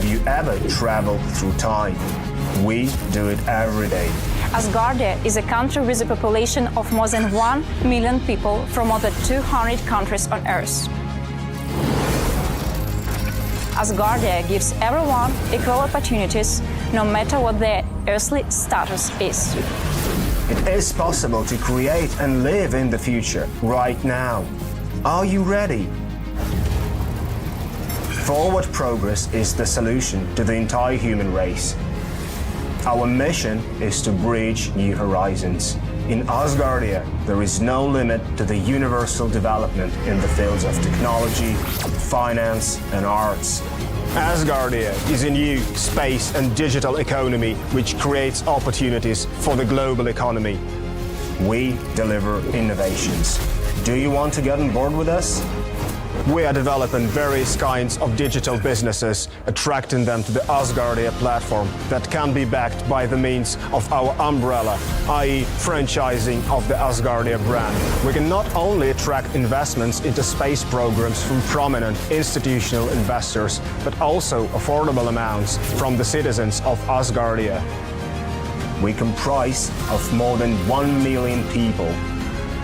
you ever traveled through time? We do it every day. Asgardia is a country with a population of more than 1 million people from more than 200 countries on Earth. Asgardia gives everyone equal opportunities, no matter what their earthly status is. It is possible to create and live in the future right now. Are you ready? Forward progress is the solution to the entire human race. Our mission is to bridge new horizons. In Asgardia, there is no limit to the universal development in the fields of technology, finance, and arts. Asgardia is a new space and digital economy which creates opportunities for the global economy. We deliver innovations. Do you want to get on board with us? We are developing various kinds of digital businesses, attracting them to the Asgardia platform that can be backed by the means of our umbrella, i.e. franchising of the Asgardia brand. We can not only attract investments into space programs from prominent institutional investors, but also affordable amounts from the citizens of Asgardia. We comprise of more than 1 million people.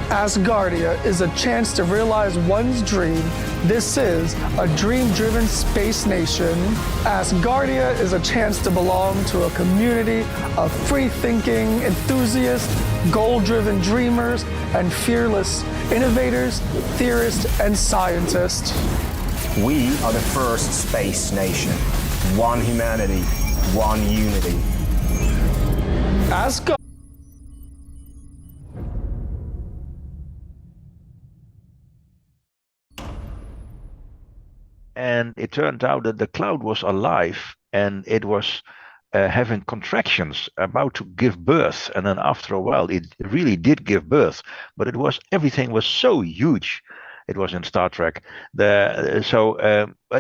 Asgardia is a chance to realize one's dream. This is a dream-driven space nation. Asgardia is a chance to belong to a community of free-thinking enthusiasts, goal-driven dreamers, and fearless innovators, theorists, and scientists. We are the first space nation. One humanity, one unity. Asgardia. And it turned out that the cloud was alive and it was having contractions, about to give birth. And then after a while, it really did give birth. But everything was so huge. It was in Star Trek. But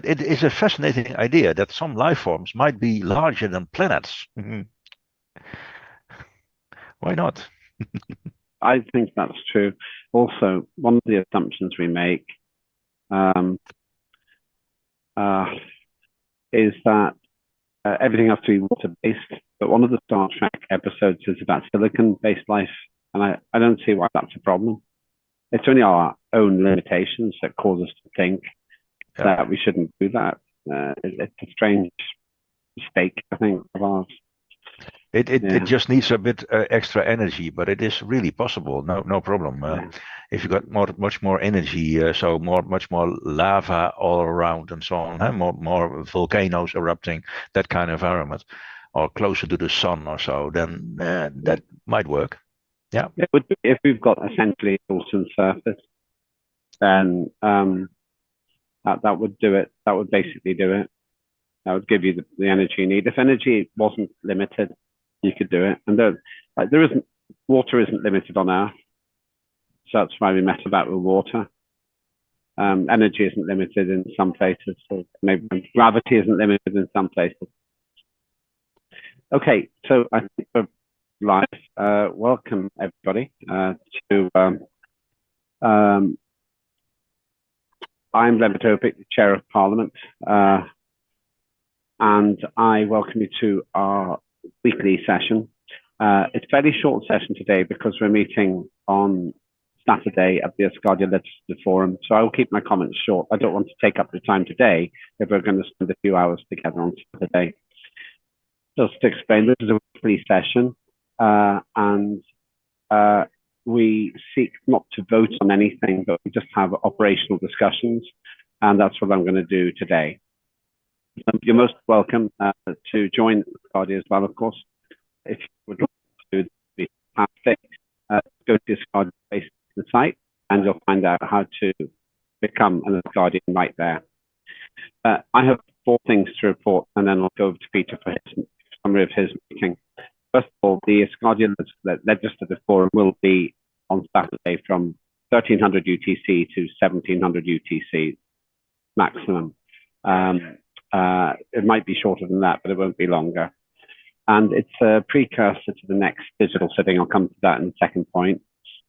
it is a fascinating idea that some life forms might be larger than planets. Why not? I think that's true. Also, one of the assumptions we make is that everything has to be water-based, but one of the Star Trek episodes is about silicon-based life, and I don't see why that's a problem. It's only our own limitations that cause us to think that we shouldn't do that. It's a strange mistake, I think, of ours. It just needs a bit extra energy, but it is really possible. No problem. If you got much more energy, so much more lava all around and so on, more volcanoes erupting, that kind of environment, or closer to the sun or so, then that might work. Yeah. It would be, if we've got essentially a molten surface, then that would do it. That would basically do it. That would give you the energy you need. If energy wasn't limited, you could do it. And water isn't limited on Earth. So that's why we mess about with water. Energy isn't limited in some places. So maybe gravity isn't limited in some places. Okay, so I think we're live. Welcome everybody to I'm Levitopic, the Chair of Parliament, and I welcome you to our weekly session. It's a fairly short session today because we're meeting on Saturday at the Asgardia Legislative Forum, so I will keep my comments short. I don't want to take up the time today if we're going to spend a few hours together on Saturday. Just to explain, this is a weekly session, and we seek not to vote on anything, but we just have operational discussions, and that's what I'm going to do today. You're most welcome to join Asgardia as well, of course. If you would like to, be fantastic. Go to Asgardia the site, and you'll find out how to become an Asgardian right there. I have 4 things to report, and then I'll go over to Peter for his summary of his meeting. First of all, the Asgardia Legislative Forum will be on Saturday from 1300 UTC to 1700 UTC maximum. It might be shorter than that, but it won't be longer. And it's a precursor to the next digital sitting. I'll come to that in the second point.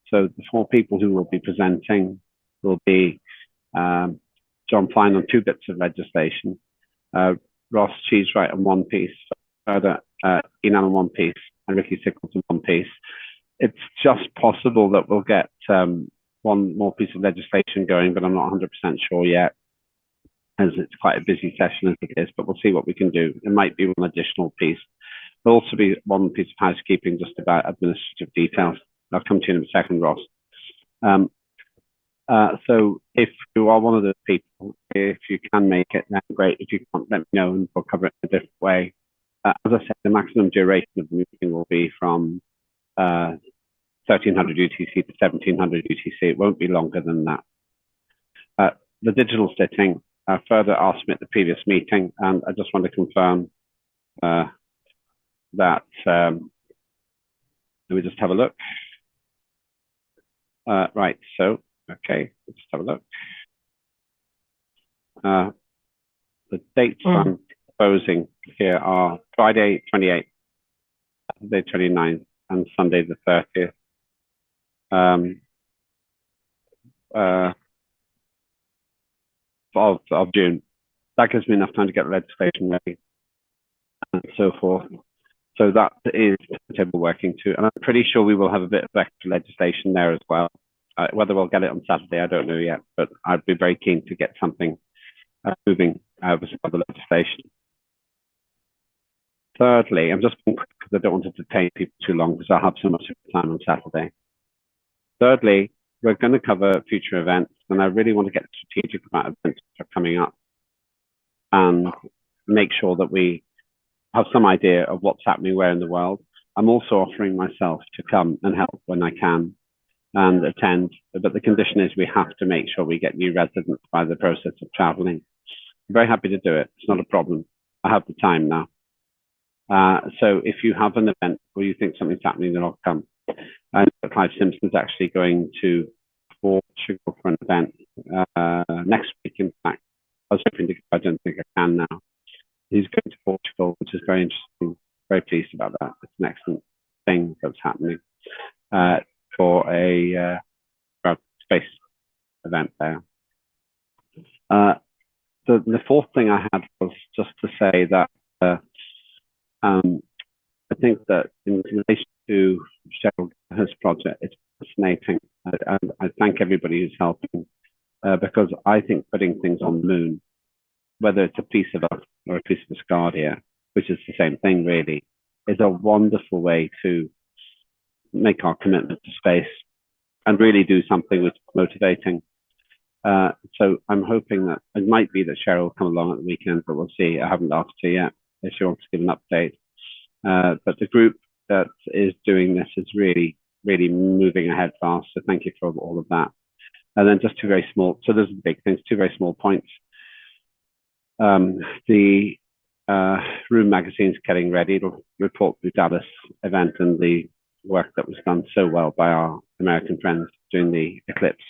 So the 4 people who will be presenting will be John Fine on 2 bits of legislation, Ross Cheesewright on one piece, further Enan on one piece, and Ricky Sickles on one piece. It's just possible that we'll get one more piece of legislation going, but I'm not 100% sure yet, as it's quite a busy session as it is, but we'll see what we can do. It might be one additional piece. There'll also be one piece of housekeeping just about administrative details. I'll come to you in a second, Ross. So if you are one of those people, if you can make it, then great. If you can't, let me know and we'll cover it in a different way. As I said, the maximum duration of the meeting will be from 1300 UTC to 1700 UTC. It won't be longer than that. The digital sitting, further I'll submit the previous meeting, and I just want to confirm that, let me just have a look. Right, so, okay, let's have a look. The dates I'm proposing here are Friday 28th, Saturday 29th, and Sunday the 30th. Of June. That gives me enough time to get the legislation ready and so forth. So that is the table working to, and I'm pretty sure we will have a bit of extra legislation there as well. Whether we'll get it on Saturday, I don't know yet, but I'd be very keen to get something moving with some other legislation. Thirdly, I'm just being quick because I don't want to detain people too long because I'll have so much time on Saturday. Thirdly, we're going to cover future events, and I really want to get strategic about events that are coming up and make sure that we have some idea of what's happening where in the world. I'm also offering myself to come and help when I can and attend, but the condition is we have to make sure we get new residents by the process of traveling. I'm very happy to do it. It's not a problem. I have the time now. So if you have an event or you think something's happening, then I'll come. I know that Clive Simpson's actually going to Portugal for an event next week. In fact, I was hoping to, I don't think I can now. He's going to Portugal, which is very interesting. Very pleased about that. It's an excellent thing that's happening for a space event there. The fourth thing I had was just to say that I think that in relation to Cheryl Gallagher's project, it's fascinating. And I thank everybody who's helping because I think putting things on the moon, whether it's a piece of us or a piece of Asgardia, which is the same thing really, is a wonderful way to make our commitment to space and really do something that's motivating. So I'm hoping that it might be that Cheryl will come along at the weekend, but we'll see. I haven't asked her yet if she wants to give an update. But the group that is doing this is really, really moving ahead fast. So thank you for all of that. And then just two very small, so those are the big things, two very small points. The Room magazine's getting ready. It'll report the Dallas event and the work that was done so well by our American friends during the eclipse.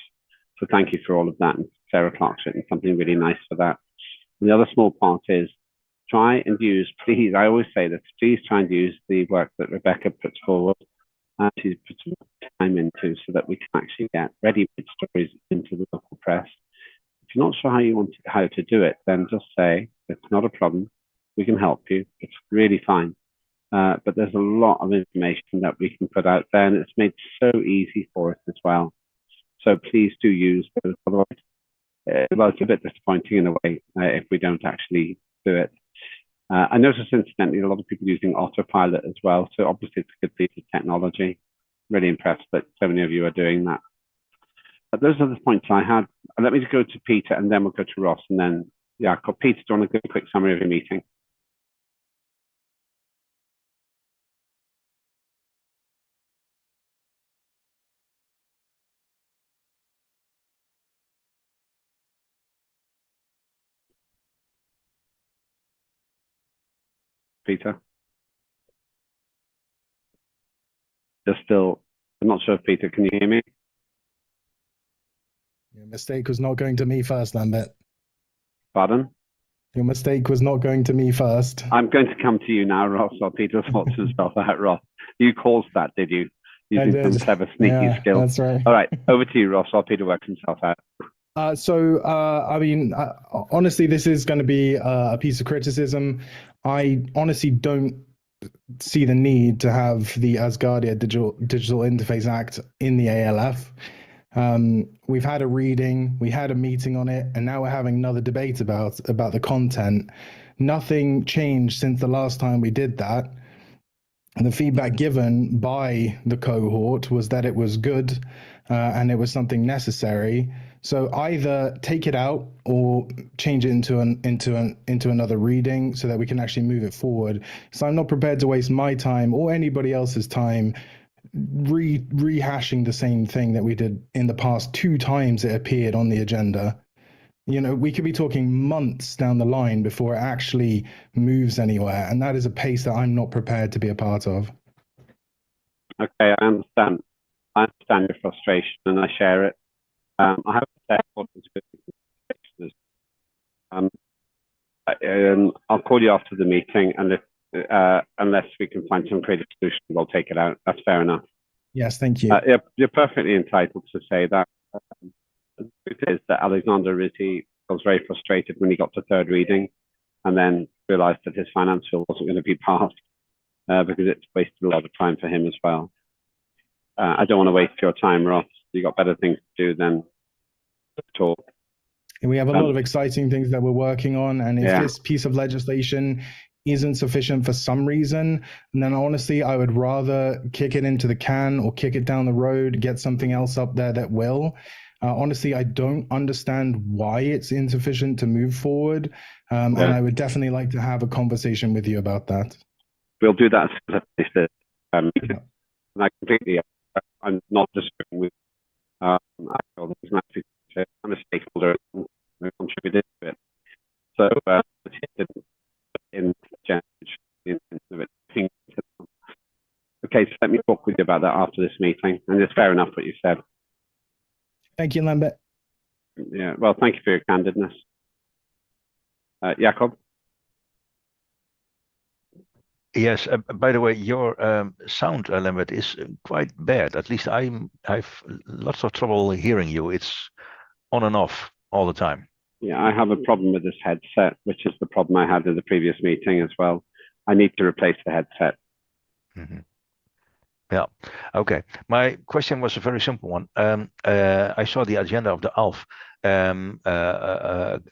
So thank you for all of that. And Sarah Clark's written something really nice for that. And the other small part is try and use, please, I always say this, please try and use the work that Rebecca puts forward and she's put some time into so that we can actually get ready-made stories into the local press. If you're not sure how to do it, then just say, it's not a problem. We can help you. It's really fine. But there's a lot of information that we can put out there, and it's made so easy for us as well. So please do use those. Otherwise, well, it's a bit disappointing in a way if we don't actually do it. I noticed, incidentally, a lot of people using autopilot as well. So obviously, it's a good piece of technology. Really impressed that so many of you are doing that. But those are the points I had. Let me just go to Peter, and then we'll go to Ross, and then Jakob. Peter, do you want to give a quick summary of your meeting? Peter? Just still, I'm not sure if Peter, can you hear me? Your mistake was not going to me first, Lambert. Pardon? Your mistake was not going to me first. I'm going to come to you now, Ross, while Peter sorts himself out, Ross. You caused that, did you? Using some clever, sneaky skills. That's right. All right, over to you, Ross, while Peter works himself out. I mean, honestly, this is going to be a piece of criticism. I honestly don't see the need to have the Asgardia Digital Interface Act in the ALF. We've had a reading, we had a meeting on it, and now we're having another debate about the content. Nothing changed since the last time we did that. And the feedback given by the cohort was that it was good and it was something necessary. So either take it out or change it into another reading so that we can actually move it forward. So I'm not prepared to waste my time or anybody else's time rehashing the same thing that we did in the past two times it appeared on the agenda. You know, we could be talking months down the line before it actually moves anywhere, and that is a pace that I'm not prepared to be a part of. Okay, I understand. I understand your frustration, and I share it. I have to say, what is good. I'll call you after the meeting, and unless we can find some creative solution, we'll take it out. That's fair enough. Yes, thank you. You're perfectly entitled to say that. The truth is that Alexander Rizzi was very frustrated when he got to third reading and then realized that his finance bill wasn't going to be passed because it's wasted a lot of time for him as well. I don't want to waste your time, Ross. You've got better things to do than talk. We have a lot of exciting things that we're working on, and if this piece of legislation isn't sufficient for some reason, then honestly, I would rather kick it into the can or kick it down the road, get something else up there that will. Honestly, I don't understand why it's insufficient to move forward, and I would definitely like to have a conversation with you about that. We'll do that as soon as and I completely, I'm not disagreeing with I feel there's I'm a stakeholder and contributed to it. So in okay, so let me talk with you about that after this meeting. And it's fair enough what you said. Thank you, Lambert. Yeah, well, thank you for your candidness. Jakob? Yes, by the way, your sound, Lambert, is quite bad. At least I've lots of trouble hearing you. It's on and off all the time. Yeah, I have a problem with this headset, which is the problem I had in the previous meeting as well. I need to replace the headset. Mm-hmm. Yeah. Okay. My question was a very simple one. I saw the agenda of the ALF.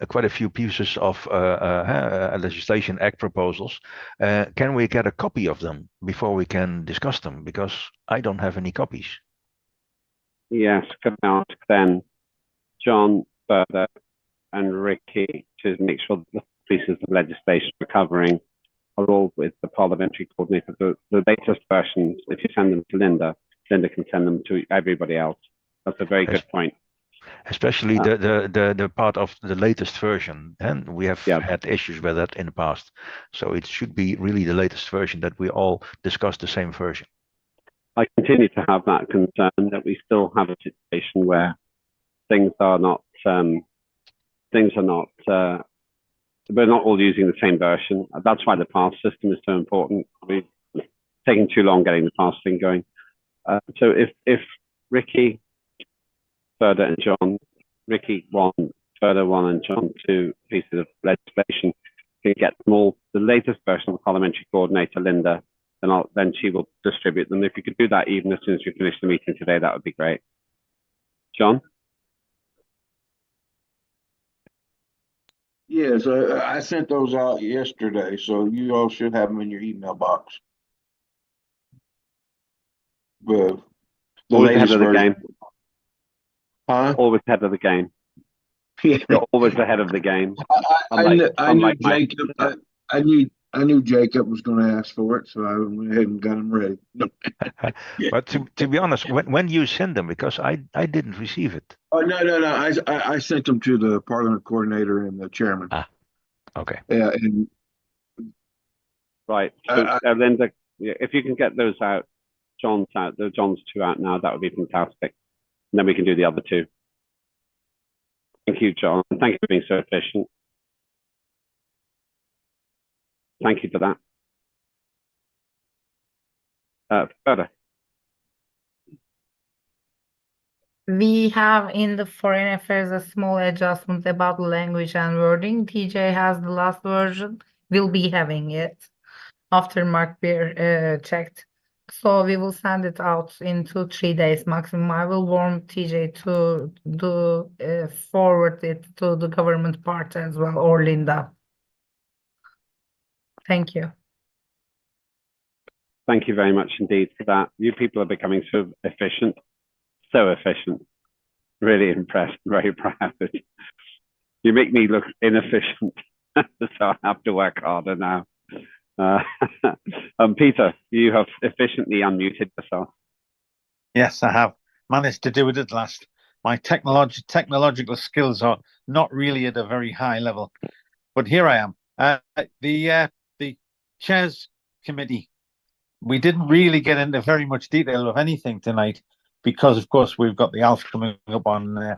Quite a few pieces of legislation act proposals. Can we get a copy of them before we can discuss them? Because I don't have any copies. Yes, can I ask then John Further and Ricky to make sure that the pieces of legislation we're covering are all with the parliamentary coordinator. The latest versions, if you send them to Linda, Linda can send them to everybody else. That's a very good point. Especially the part of the latest version, and we have had issues with that in the past. So it should be really the latest version that we all discuss the same version. I continue to have that concern that we still have a situation where things are not we're not all using the same version. That's why the pass system is so important. We've taken too long getting the pass thing going. So if Ricky, Further and John, Ricky 1, Further 1 and John 2 pieces of legislation can get them all, the latest version of the parliamentary coordinator, Linda, then she will distribute them. If you could do that even as soon as we finish the meeting today, that would be great. John? Yes, I sent those out yesterday, so you all should have them in your email box. The always ahead of the game. Huh? Always ahead of the game. Yeah. You're always ahead of the game. I knew Jacob. I knew Jacob was going to ask for it, so I went ahead and got him ready. But to be honest, when you send them, because I didn't receive it. Oh no! I sent them to the parliament coordinator and the chairman. Ah, okay. Yeah, and right. So Linda, if you can get those out, John's 2 out now, that would be fantastic. And then we can do the other 2. Thank you, John. Thank you for being so efficient. Thank you for that. Further. We have in the foreign affairs a small adjustment about language and wording. TJ has the last version. We'll be having it after Mark Beer checked. So we will send it out in 2-3 days maximum. I will warn TJ to do forward it to the government part as well, or Linda. Thank you. Thank you very much indeed for that. You people are becoming so efficient. So efficient. Really impressed, very proud. You make me look inefficient, so I have to work harder now. Peter, you have efficiently unmuted yourself. Yes, I have managed to do it at last. My technological skills are not really at a very high level, but here I am. The Chairs Committee, we didn't really get into very much detail of anything tonight because, of course, we've got the ALF coming up on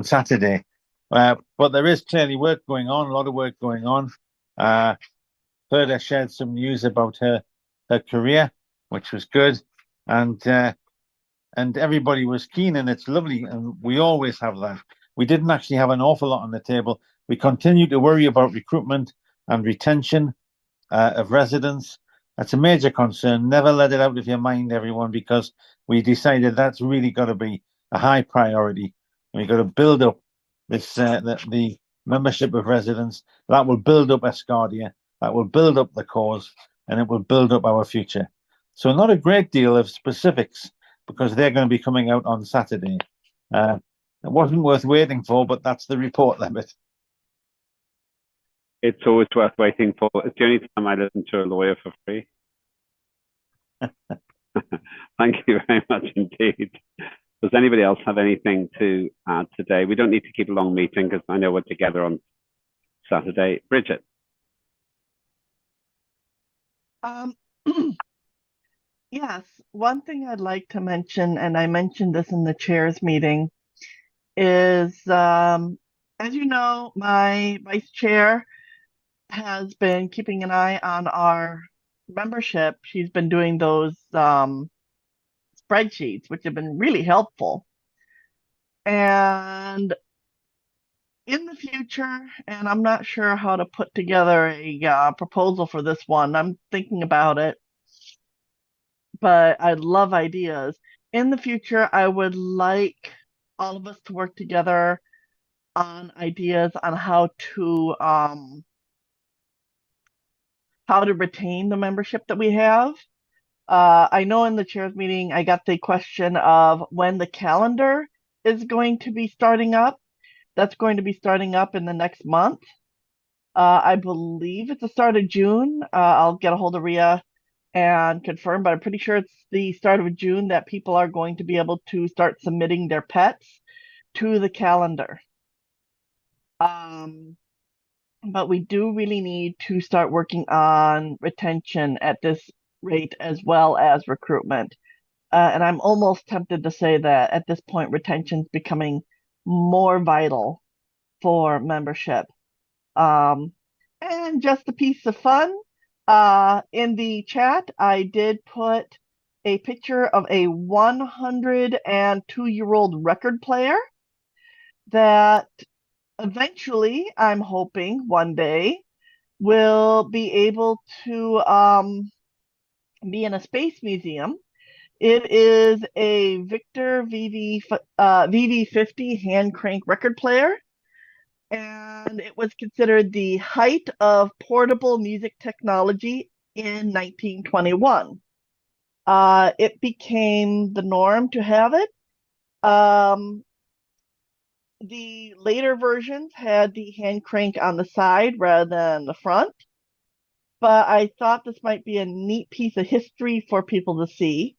Saturday. But there is clearly work going on, a lot of work going on. Ferda shared some news about her career, which was good, and everybody was keen, and it's lovely, and we always have that. We didn't actually have an awful lot on the table. We continue to worry about recruitment and retention of residents. That's a major concern. Never let it out of your mind, everyone, because we decided that's really got to be a high priority. We've got to build up this the membership of residents. That will build up Asgardia. That will build up the cause, and it will build up our future. So not a great deal of specifics because they're going to be coming out on Saturday. It wasn't worth waiting for, but that's the report limit. It's always worth waiting for. It's the only time I listen to a lawyer for free. Thank you very much indeed. Does anybody else have anything to add today? We don't need to keep a long meeting because I know we're together on Saturday. Bridget. Yes, one thing I'd like to mention, and I mentioned this in the chairs meeting, is as you know, my vice chair has been keeping an eye on our membership. She's been doing those spreadsheets, which have been really helpful. And in the future, and I'm not sure how to put together a proposal for this one, I'm thinking about it, but I'd love ideas. In the future, I would like all of us to work together on ideas on how to retain the membership that we have. I know in the chairs meeting, I got the question of when the calendar is going to be starting up. That's going to be starting up in the next month. I believe it's the start of June. I'll get a hold of Ria and confirm, but I'm pretty sure it's the start of June that people are going to be able to start submitting their pets to the calendar. But we do really need to start working on retention at this rate as well as recruitment. And I'm almost tempted to say that at this point, retention is becoming more vital for membership. And just a piece of fun, in the chat, I did put a picture of a 102-year-old record player that eventually, I'm hoping one day, will be able to be in a space museum. It is a Victor VV50 hand crank record player, and it was considered the height of portable music technology in 1921. It became the norm to have it. The later versions had the hand crank on the side rather than the front, but I thought this might be a neat piece of history for people to see.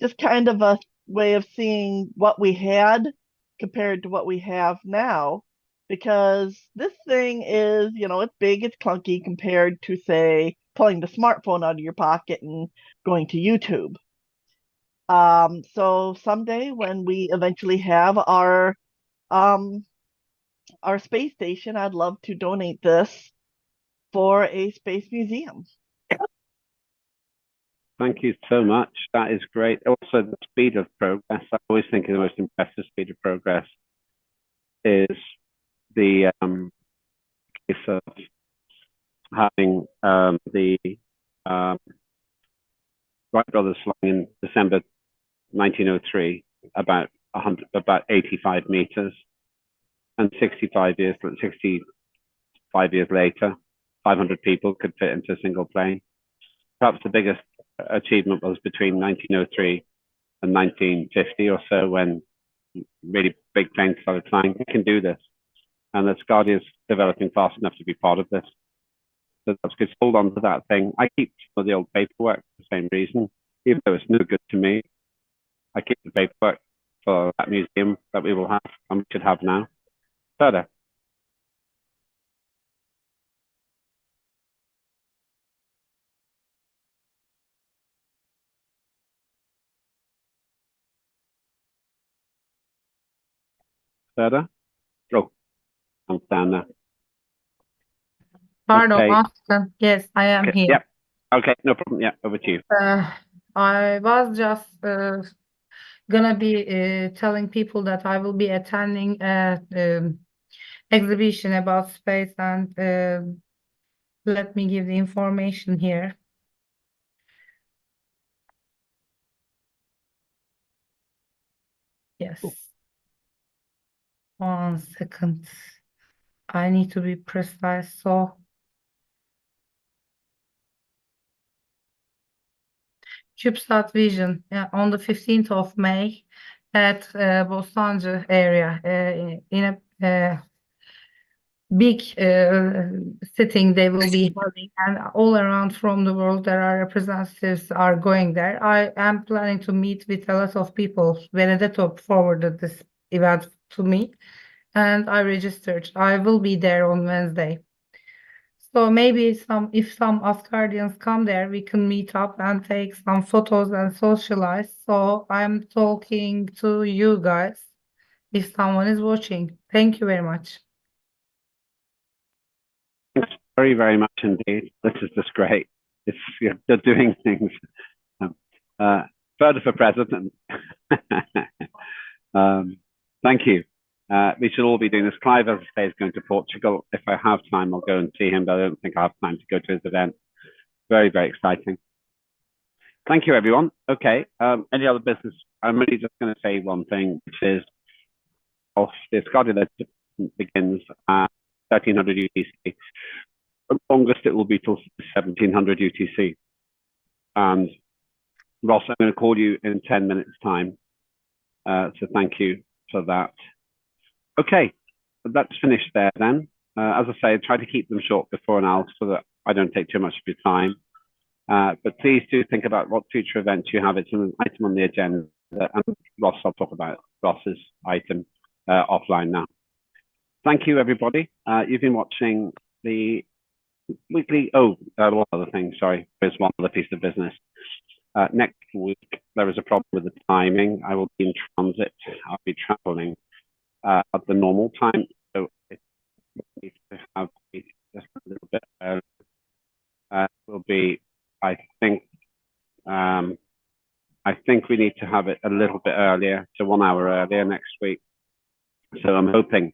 Just kind of a way of seeing what we had compared to what we have now, because this thing is, it's big, it's clunky compared to, say, pulling the smartphone out of your pocket and going to YouTube. So someday when we eventually have our space station, I'd love to donate this for a space museum. Thank you so much. That is great. Also, the speed of progress. I always think the most impressive speed of progress is the case of having the Wright brothers flying in December 1903 about 85 meters, and 65 years later, 500 people could fit into a single plane. Perhaps the biggest achievement was between 1903 and 1950 or so, when really big planes started flying. We can do this, and Asgardia is developing fast enough to be part of this. So that's good. Hold on to that thing. I keep some of the old paperwork for the same reason, even though it's no good to me. I keep the paperwork for that museum that we will have, and we should have now. Further. Further. Oh, I'm down there. Pardon, Okay. Austin. Yes, I am Okay. here. Yep. Okay, no problem. Yeah, over to you. I was just gonna be telling people that I will be attending a exhibition about space, and let me give the information here. Yes. 1 second. I need to be precise. So CubeSat Vision on the 15th of May at Bostancı area in a big sitting they will be having, and all around from the world there are representatives are going there. I am planning to meet with a lot of people. Benedetto forwarded this event to me, and I registered. I will be there on Wednesday. So maybe if some Asgardians come there, we can meet up and take some photos and socialize. So I'm talking to you guys if someone is watching. Thank you very much. Thanks very, very much indeed. This is just great. They're doing things. Further for president. Thank you. We should all be doing this. Clive, as I say, is going to Portugal. If I have time, I'll go and see him, but I don't think I have time to go to his event. Very, very exciting. Thank you, everyone. Okay. Any other business? I'm really just going to say one thing, which is the Asgardia begins at 1300 UTC. The longest it will be till 1700 UTC. And Ross, I'm going to call you in 10 minutes' time. So thank you for that. Okay, that's finished there then. As I say, try to keep them short before now so that I don't take too much of your time. But please do think about what future events you have. It's an item on the agenda. And Ross, I'll talk about Ross's item offline now. Thank you, everybody. You've been watching the weekly. Oh, one other thing. Sorry, there's one other piece of business. Next week, there is a problem with the timing. I will be in transit. I'll be traveling at the normal time, so it needs to have just a little bit early. Will be, I think we need to have it a little bit earlier, so 1 hour earlier next week. So I'm hoping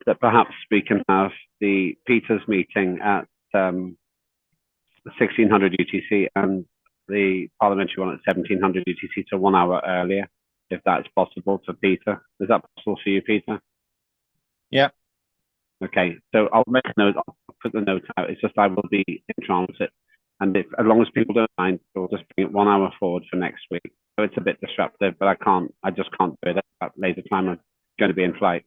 that perhaps we can have the Peters meeting at 1600 UTC and the parliamentary one at 1700 UTC, so 1 hour earlier, if that's possible for Peter. Is that possible for you, Peter? Yeah. Okay, so I'll make a note. I'll put the note out. It's just I will be in transit, and as long as people don't mind, we'll just bring it 1 hour forward for next week. So it's a bit disruptive, but I just can't do it at later time. I'm going to be in flight.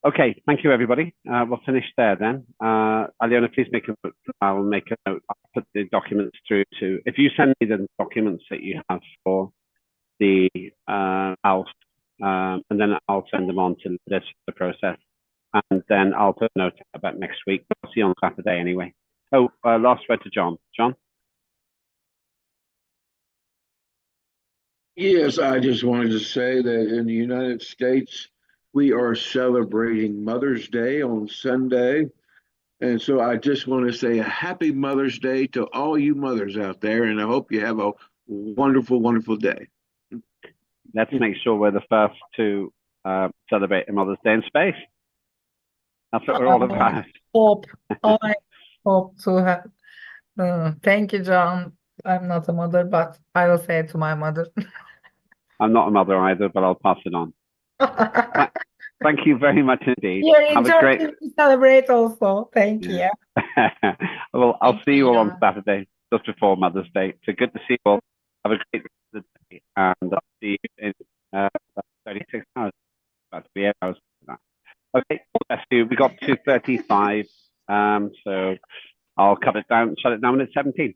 Okay, thank you, everybody. We'll finish there then. Aliona, please make a note. I'll make a note. I'll put the documents through to, if you send me the documents that you have for the ALF, and then I'll send them on to the process. And then I'll put a note about next week. I'll see you on Saturday anyway. Oh, last word to John. John? Yes, I just wanted to say that in the United States, we are celebrating Mother's Day on Sunday. And so I just want to say a happy Mother's Day to all you mothers out there, and I hope you have a wonderful, wonderful day. Let's make sure we're the first to celebrate a Mother's Day in space. That's what we're all about. I hope to have. Thank you, John. I'm not a mother, but I will say it to my mother. I'm not a mother either, but I'll pass it on. Thank you very much indeed. You're Have a great. to celebrate also. Thank you. Well, I'll see you all on John. Saturday, just before Mother's Day. So good to see you all. Have a great day, and I'll see you in 36 hours. About 3 hours. Okay, let's do. We got 2:35. So I'll cut it down, shut it down at 17.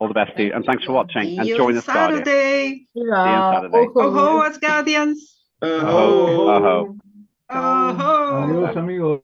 All the best to you, and thanks for watching. And join us, Asgardia. See you on Saturday. Oh, Ho, Asgardians. Aho, aho. Aho. Adios, amigos.